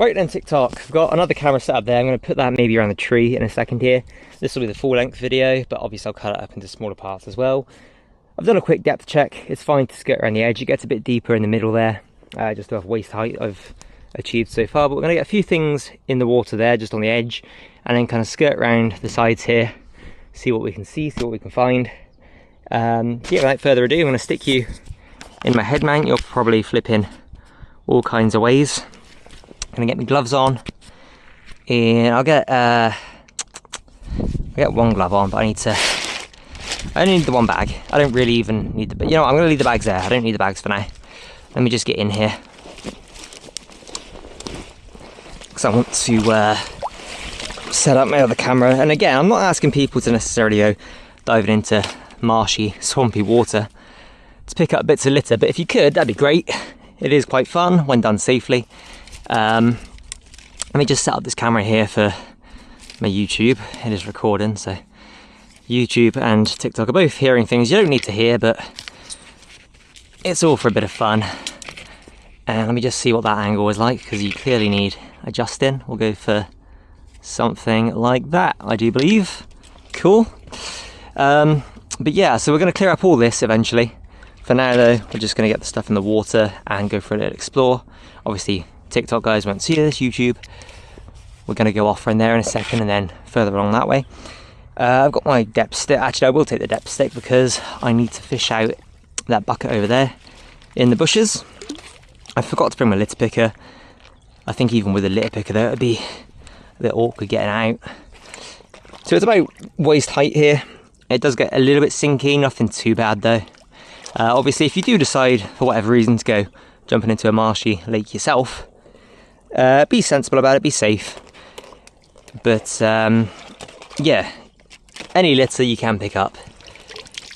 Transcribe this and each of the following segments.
Right then, TikTok, I've got another camera set up there. I'm going to put that maybe around the tree in a second here. This will be the full length video, but obviously I'll cut it up into smaller parts as well. I've done a quick depth check. It's fine to skirt around the edge. It gets a bit deeper in the middle there, just above waist height I've achieved so far. But we're going to get a few things in the water there, just on the edge, and then kind of skirt around the sides here, see what we can see what we can find. Yeah, without further ado, I'm going to stick you in my head mount. You'll probably flip in all kinds of ways. I'm going to get my gloves on, and I'll get one glove on, but I only need the one bag. I don't really even need the, I'm going to leave the bags there. I don't need the bags for now. Let me just get in here, because I want to set up my other camera. And again, I'm not asking people to necessarily go diving into marshy, swampy water to pick up bits of litter, but if you could, that'd be great. It is quite fun when done safely. Let me just set up this camera here for my YouTube. It is recording, so YouTube and TikTok are both hearing things you don't need to hear, but it's all for a bit of fun. And let me just see what that angle is like, because you clearly need adjusting. We'll go for something like that, I do believe. Cool. But yeah, so we're going to clear up all this eventually. For now though, we're just going to get the stuff in the water and go for a little explore. Obviously TikTok guys won't see this, YouTube. We're going to go off from there in a second and then further along that way. I've got my depth stick. Actually, I will take the depth stick because I need to fish out that bucket over there in the bushes. I forgot to bring my litter picker. I think even with a litter picker though, it'd be a bit awkward getting out. So it's about waist height here. It does get a little bit sinky, nothing too bad though. Obviously, if you do decide for whatever reason to go jumping into a marshy lake yourself, be sensible about it, be safe. But yeah, any litter you can pick up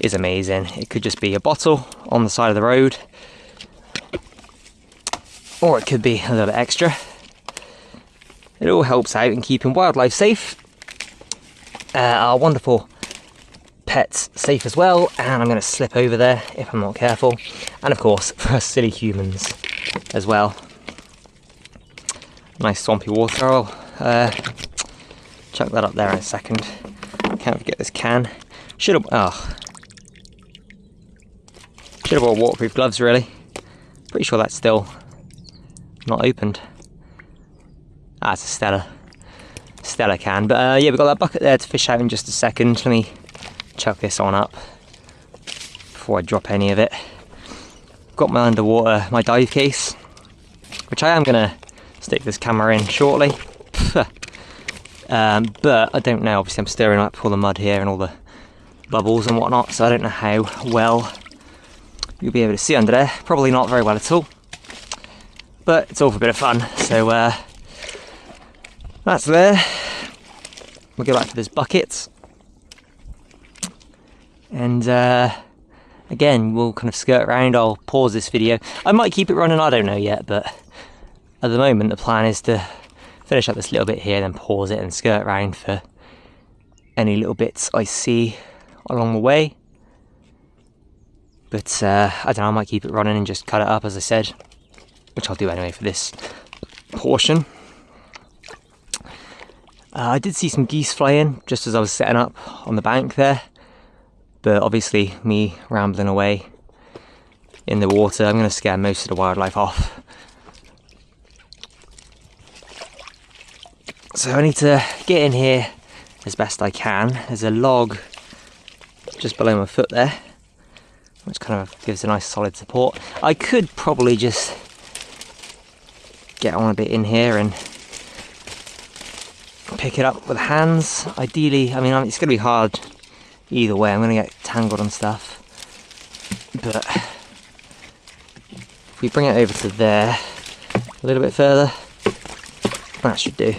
is amazing. It could just be a bottle on the side of the road, or it could be a little bit extra. It all helps out in keeping wildlife safe, our wonderful pets safe as well, and I'm going to slip over there if I'm not careful, and of course for us silly humans as well. Nice swampy water. I'll chuck that up there in a second. Can't forget this can. Should have bought waterproof gloves really. Pretty sure that's still not opened. It's a Stella can. But yeah, we've got that bucket there to fish out in just a second. Let me chuck this on up before I drop any of it. Got my underwater, my dive case, which I am going to stick this camera in shortly. But I don't know, obviously I'm stirring up all the mud here and all the bubbles and whatnot, so I don't know how well you'll be able to see under there. Probably not very well at all, but it's all for a bit of fun. So that's there. We'll go back to this bucket, and again we'll kind of skirt around. I'll pause this video. I might keep it running, I don't know yet, but at the moment the plan is to finish up this little bit here, then pause it and skirt around for any little bits I see along the way. But I don't know, I might keep it running and just cut it up as I said, which I'll do anyway for this portion. I did see some geese fly in just as I was setting up on the bank there, but obviously me rambling away in the water, I'm going to scare most of the wildlife off. So I need to get in here as best I can. There's a log just below my foot there, which kind of gives a nice solid support. I could probably just get on a bit in here and pick it up with hands. Ideally, I mean, it's going to be hard either way. I'm going to get tangled on stuff. But if we bring it over to there, a little bit further, that should do.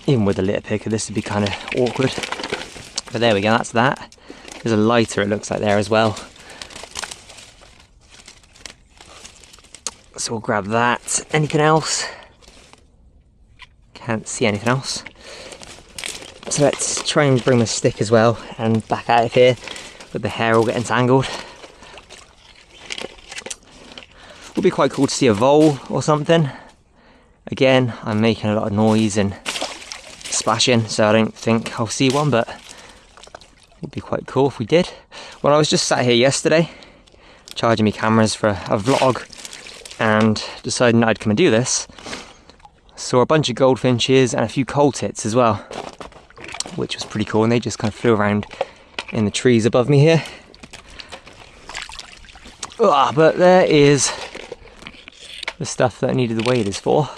Even with the litter picker, this would be kind of awkward. But there we go, that's that. There's a lighter, it looks like, there as well. So we'll grab that. Anything else? Can't see anything else. So let's try and bring the stick as well and back out of here with the hair all getting tangled. Would be quite cool to see a vole or something. Again, I'm making a lot of noise and splashing, so I don't think I'll see one, but it would be quite cool if we did. When I was just sat here yesterday, charging my cameras for a vlog, and deciding I'd come and do this, saw a bunch of goldfinches and a few coal tits as well, which was pretty cool, and they just kind of flew around in the trees above me here. But there is the stuff that I needed the waders for.